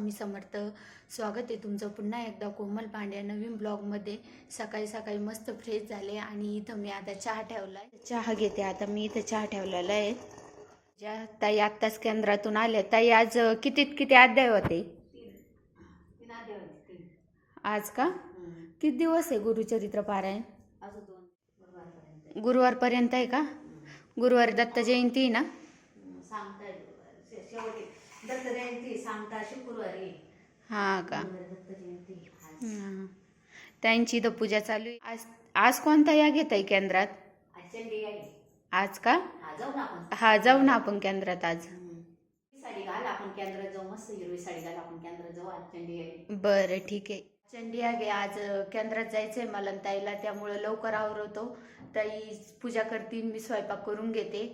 स्वामी समर्थ. स्वागत आहे तुमचं पुन्हा एकदा कोमल पांड्या नवीन ब्लॉगमध्ये. सकाळी सकाळी मस्त फ्रेश झाले आणि इथं मी आता चहा ठेवला आहे. चहा घेते आता मी. इथं चहा ठेवलेला आहे. ज्या ताई आत्ताच केंद्रातून आल्या. ताई आज किती अध्याय होते आज का? किती दिवस आहे गुरुचरित्र पारायण? गुरुवारपर्यंत आहे का? गुरुवारी दत्त जयंती आहे ना? दत्त जयंती सांगता शुक्रवारी. हा का? दत्त जयंती त्यांची इथं पूजा चालू आहे. आज आज कोणता या घेत आहे केंद्रात? चंडी आहे आज का? जाऊ ना आपण. हा जाऊ ना आपण केंद्रात आज. साडी घाल आपण केंद्रात जाऊ. मस्त हिरवी साडी घाल आपण केंद्रात जाऊ. आज चंडी आहे. बरं ठीक आहे. चंडी आहे आज केंद्रात जायचंय मला ताईला, त्यामुळे लवकर आवरतो. ताई पूजा करतील, मी स्वयंपाक करून घेते.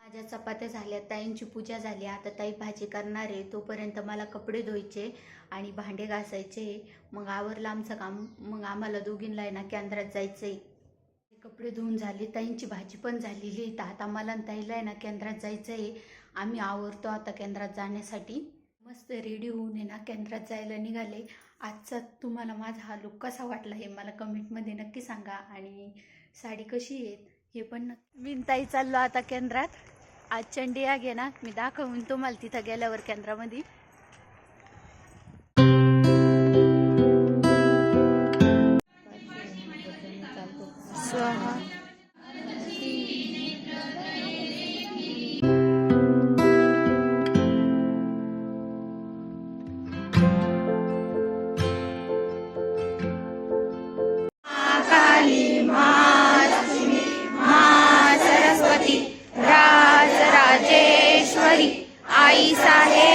माझ्या चपात्या झाल्या, ताईंची पूजा झाली. आता ताई भाजी करणार आहे. तोपर्यंत मला कपडे धुवायचे आणि भांडे घासायचे. मग आवरलं आमचं काम. मग आम्हाला दोघींना आहे ना केंद्रात जायचंय. कपडे धुवून झाले, ताईंची भाजी पण झालेली. तर आता मला आणि ताईला आहे ना केंद्रात जायचं आहे. आम्ही आवरतो आता केंद्रात जाण्यासाठी. मस्त रेडी होऊन आहे ना केंद्रात जायला निघाले. आजचा तुम्हाला माझा हा लुक कसा वाटला हे मला कमेंटमध्ये नक्की सांगा. आणि साडी कशी आहे हे पण मी ताई चाललो आता केंद्रात. आज चंडी आग आहे ना, मी दाखवून तुम्हाला तिथं गेल्यावर केंद्रामध्ये. स्वाहा काली महालक्ष्मी महासरस्वती राजराजेश्वरी आई साहेब.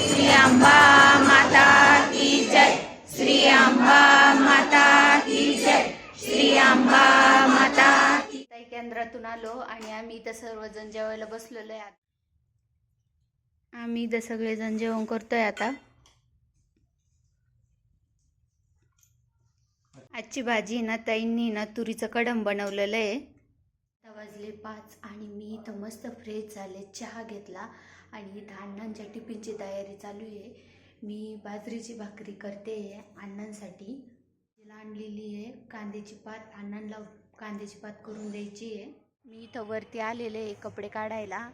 श्री अंबा माता की जय. श्री अंबा माता की जय. श्री अंबा माता की. ताई केंद्रातून आलो आणि आम्ही इथं सर्वजण जेवायला बसलेलो आहे. आम्ही इथं सगळेजण जेवण करतोय आता. आजची भाजी ना ताईंनी ना तुरीचं कढम बनवलेलं आहे. आता वाजले 5 आणि मी इथं मस्त फ्रेश झाले. चहा घेतला आणि इथं अण्णांच्या टिफिनची तयारी चालू आहे. मी बाजरीची भाकरी करते अण्णांसाठी. तिला आणलेली आहे कांद्याची पात. अण्णांना कांद्याची पात करून द्यायची आहे. मी इथं वरती आलेले आहे कपडे काढायला.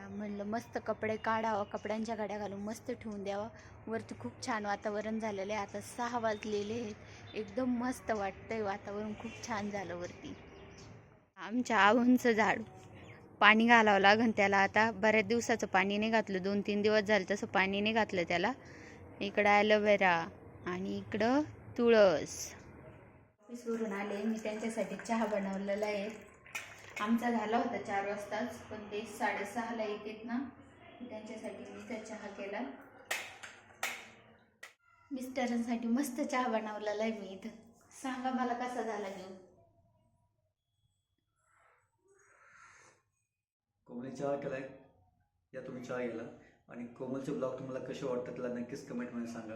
म्हणलं मस्त कपडे काढावं, कपड्यांच्या गाड्या घालून मस्त ठेवून द्यावं. वरती खूप छान वातावरण झालेलं आहे. आता 6 वाजलेले आहेत. एकदम मस्त वाटतंय वातावरण. खूप छान झालं वरती. आमच्या आवूंचं झाड पाणी घालावं लागन त्याला. आता बऱ्याच दिवसाचं पाणी नाही घातलं. 2-3 दिवस झाले तसं पाणी नाही घातलं त्याला. इकडं ॲलोवेरा आणि इकडं तुळस. ऑफिसवरून आले मी, त्यांच्यासाठी चहा बनवलेला आहे. आमचा झाला होता 4 वाजताच, पण ते 6:30ला येतात ना, त्यांच्यासाठी मी तर चहा केला. मिस्टरांसाठी मस्त चहा बनवलेला आहे मी इथं. सांगा मला कसा झाला घेऊन. कोमलने चहा केलाय, या तुम्ही चहा घ्यायला. आणि कोमलचे ब्लॉग तुम्हाला कसे वाटतात त्याला नक्कीच कमेंटमध्ये सांगा.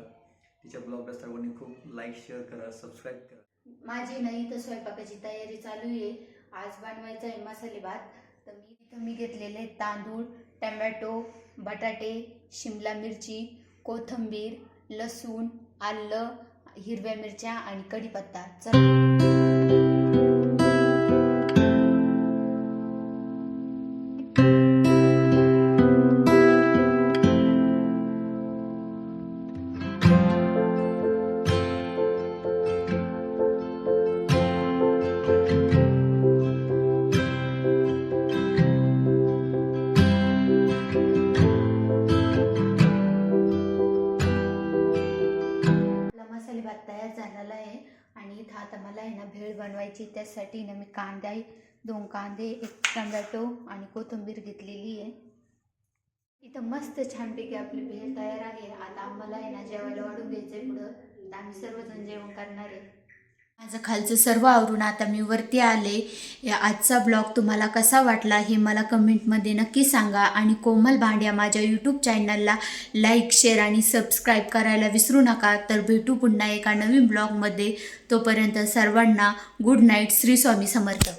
तिच्या ब्लॉगला सर्वांनी खूप लाईक, शेअर करा, सबस्क्राईब करा. माझी नाही तर स्वयंपाकाची तयारी चालू आहे. आज बनवायचा आहे मसाले भात. तर मी घेतलेले तांदूळ, टमॅटो, बटाटे, शिमला मिरची, कोथिंबीर, लसूण, आलं, हिरव्या मिरच्या आणि कढीपत्ता. तयार झालेला आहे. आणि इथं आता मला आहे ना भेळ बनवायची. त्यासाठी ना मी 2 कांदे, 1 टमॅटो आणि कोथिंबीर घेतलेली आहे. इथं मस्त छानपैकी आपली भेळ तयार आहे. आता आम्हाला आहे ना जेवायला वाढून द्यायचं आहे पुढं. तर आम्ही सर्वजण जेवण करणार आहे. माझं खालचं सर्व आवरून आता मी वरती आले. आजचा ब्लॉग तुम्हाला कसा वाटला हे मला कमेंटमध्ये नक्की सांगा. आणि कोमल भांड्या माझ्या यूट्यूब चॅनलला लाईक, शेअर आणि सबस्क्राईब करायला विसरू नका. तर भेटू पुन्हा एका नवीन ब्लॉगमध्ये. तोपर्यंत सर्वांना गुड नाईट. श्री स्वामी समर्थ.